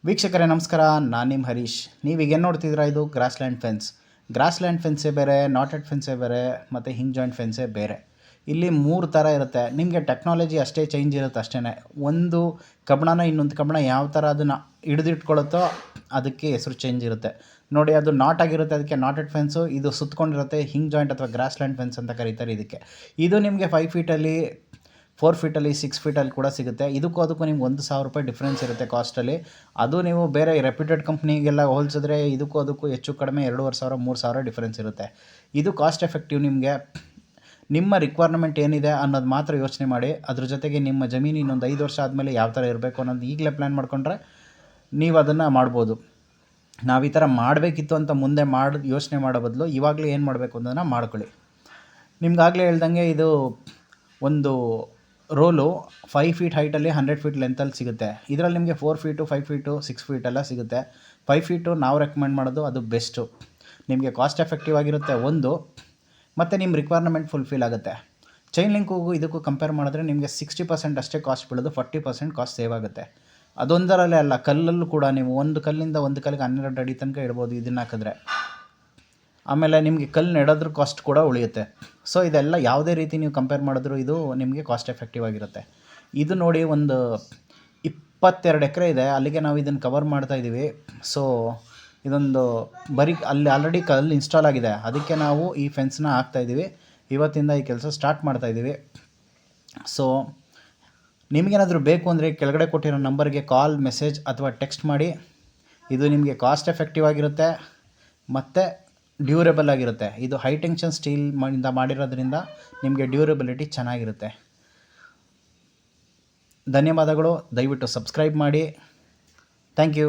ವೀಕ್ಷಕರೇ ನಮಸ್ಕಾರ, ನಾನು ನಿಮ್ಮ ಹರೀಶ್. ನೀವೀಗ ಏನು ನೋಡ್ತಿದ್ದೀರಾ, ಇದು ಗ್ರಾಸ್ಲ್ಯಾಂಡ್ ಫೆನ್ಸ್. ಗ್ರಾಸ್ಲ್ಯಾಂಡ್ ಫೆನ್ಸೇ ಬೇರೆ, ನಾಟೆಡ್ ಫೆನ್ಸೇ ಬೇರೆ, ಮತ್ತು ಹಿಂಗ್ ಜಾಯಿಂಟ್ ಫೆನ್ಸೇ ಬೇರೆ. ಇಲ್ಲಿ 3 ಥರ ಇರುತ್ತೆ. ನಿಮಗೆ ಟೆಕ್ನಾಲಜಿ ಅಷ್ಟೇ ಚೇಂಜ್ ಇರುತ್ತೆ ಅಷ್ಟೇ. ಒಂದು ಕಬ್ಬಣನ ಇನ್ನೊಂದು ಕಬ್ಬಣ ಯಾವ ಥರ ಅದನ್ನು ಹಿಡಿದಿಟ್ಕೊಳ್ಳುತ್ತೋ ಅದಕ್ಕೆ ಹೆಸರು ಚೇಂಜ್ ಇರುತ್ತೆ. ನೋಡಿ, ಅದು ನಾಟ್ ಆಗಿರುತ್ತೆ, ಅದಕ್ಕೆ ನಾಟೆಡ್ ಫೆನ್ಸು. ಇದು ಸುತ್ತಕೊಂಡಿರುತ್ತೆ, ಹಿಂಗ್ ಜಾಯಿಂಟ್ ಅಥವಾ ಗ್ರಾಸ್ಲ್ಯಾಂಡ್ ಫೆನ್ಸ್ ಅಂತ ಕರೀತಾರೆ ಇದಕ್ಕೆ. ಇದು ನಿಮಗೆ 5 ಫೀಟಲ್ಲಿ, 4 ಫೀಟಲ್ಲಿ, 6 ಫೀಟಲ್ಲಿ ಕೂಡ ಸಿಗುತ್ತೆ. ಅದಕ್ಕೂ ನಿಮ್ಗೆ ₹1,000 ಡಿಫ್ರೆನ್ಸ್ ಇರುತ್ತೆ ಕಾಸ್ಟಲ್ಲಿ. ಅದು ನೀವು ಬೇರೆ ರೆಪ್ಯೂಟೆಡ್ ಕಂಪ್ನಿಗೆಲ್ಲ ಹೋಲಿಸಿದ್ರೆ ಅದಕ್ಕೂ ಹೆಚ್ಚು ಕಡಿಮೆ 2,500 3,000 ಡಿಫ್ರೆನ್ಸ್ ಇರುತ್ತೆ. ಇದು ಕಾಸ್ಟ್ ಎಫೆಕ್ಟಿವ್. ನಿಮಗೆ ನಿಮ್ಮ ರಿಕ್ವೈರ್ಮೆಂಟ್ ಏನಿದೆ ಅನ್ನೋದು ಮಾತ್ರ ಯೋಚನೆ ಮಾಡಿ. ಅದ್ರ ಜೊತೆಗೆ ನಿಮ್ಮ ಜಮೀನು ಇನ್ನೊಂದು 5 ವರ್ಷ ಆದಮೇಲೆ ಯಾವ ಥರ ಇರಬೇಕು ಅನ್ನೋದು ಈಗಲೇ ಪ್ಲ್ಯಾನ್ ಮಾಡಿಕೊಂಡ್ರೆ ನೀವು ಅದನ್ನು ಮಾಡ್ಬೋದು. ನಾವು ಈ ಥರ ಮಾಡಬೇಕಿತ್ತು ಅಂತ ಮುಂದೆ ಯೋಚನೆ ಮಾಡೋ ಬದಲು ಇವಾಗಲೇ ಏನು ಮಾಡಬೇಕು ಅನ್ನೋದನ್ನು ಮಾಡ್ಕೊಳ್ಳಿ. ನಿಮ್ಗಾಗಲೇ ಹೇಳ್ದಂಗೆ ಇದು ಒಂದು ರೋಲು 5 ಫೀಟ್ ಹೈಟಲ್ಲಿ 100 ಫೀಟ್ ಲೆಂತಲ್ಲಿ ಸಿಗುತ್ತೆ. ಇದರಲ್ಲಿ ನಿಮಗೆ 4 ಫೀಟು, 5 ಫೀಟು, 6 ಫೀಟ್ ಎಲ್ಲ ಸಿಗುತ್ತೆ. 5 ಫೀಟು ನಾವು ರೆಕಮೆಂಡ್ ಮಾಡೋದು, ಅದು ಬೆಸ್ಟು. ನಿಮಗೆ ಕಾಸ್ಟ್ ಎಫೆಕ್ಟಿವ್ ಆಗಿರುತ್ತೆ ಒಂದು, ಮತ್ತು ನಿಮ್ಮ ರಿಕ್ವೈರ್ಮೆಂಟ್ ಫುಲ್ಫಿಲ್ ಆಗುತ್ತೆ. ಚೈನ್ ಲಿಂಕಿಗೂ ಇದಕ್ಕೂ ಕಂಪೇರ್ ಮಾಡಿದ್ರೆ ನಿಮಗೆ 60% ಅಷ್ಟೇ ಕಾಸ್ಟ್ ಬೀಳೋದು, 40% ಕಾಸ್ಟ್ ಸೇವ್ ಆಗುತ್ತೆ. ಅದೊಂದರಲ್ಲೇ ಅಲ್ಲ, ಕಲ್ಲಲ್ಲೂ ಕೂಡ ನೀವು ಒಂದು ಕಲ್ಲಿಂದ ಒಂದು ಕಲ್ಲಿಗೆ 12 ಅಡಿ ತನಕ ಇಡ್ಬೋದು ಇದನ್ನು ಹಾಕಿದ್ರೆ. ಆಮೇಲೆ ನಿಮಗೆ ಕಲ್ಲು ನೆಡೋದ್ರ ಕಾಸ್ಟ್ ಕೂಡ ಉಳಿಯುತ್ತೆ. ಸೊ ಇದೆಲ್ಲ ಯಾವುದೇ ರೀತಿ ನೀವು ಕಂಪೇರ್ ಮಾಡಿದ್ರು ಇದು ನಿಮಗೆ ಕಾಸ್ಟ್ ಎಫೆಕ್ಟಿವ್ ಆಗಿರುತ್ತೆ. ಇದು ನೋಡಿ, ಒಂದು 22 ಎಕರೆ ಇದೆ, ಅಲ್ಲಿಗೆ ನಾವು ಇದನ್ನು ಕವರ್ ಮಾಡ್ತಾಯಿದ್ದೀವಿ. ಸೊ ಇದೊಂದು ಬರೀ ಅಲ್ಲಿ ಆಲ್ರೆಡಿ ಕಲ್ಲು ಇನ್ಸ್ಟಾಲ್ ಆಗಿದೆ, ಅದಕ್ಕೆ ನಾವು ಈ ಫೆನ್ಸ್ನ ಹಾಕ್ತಾಯಿದ್ದೀವಿ. ಇವತ್ತಿಂದ ಈ ಕೆಲಸ ಸ್ಟಾರ್ಟ್ ಮಾಡ್ತಾಯಿದ್ದೀವಿ. ಸೊ ನಿಮಗೇನಾದರೂ ಬೇಕು ಅಂದರೆ ಕೆಳಗಡೆ ಕೊಟ್ಟಿರೋ ನಂಬರ್ಗೆ ಕಾಲ್, ಮೆಸೇಜ್ ಅಥವಾ ಟೆಕ್ಸ್ಟ್ ಮಾಡಿ. ಇದು ನಿಮಗೆ ಕಾಸ್ಟ್ ಎಫೆಕ್ಟಿವ್ ಆಗಿರುತ್ತೆ ಮತ್ತು ಡ್ಯೂರೇಬಲ್ ಆಗಿರುತ್ತೆ. ಇದು ಹೈ ಟೆನ್ಷನ್ ಸ್ಟೀಲ್ ಇಂದ ಮಾಡಿರೋದ್ರಿಂದ ನಿಮಗೆ ಡ್ಯೂರೇಬಿಲಿಟಿ ಚೆನ್ನಾಗಿರುತ್ತೆ. ಧನ್ಯವಾದಗಳು. ದಯವಿಟ್ಟು ಸಬ್ಸ್ಕ್ರೈಬ್ ಮಾಡಿ. Thank you.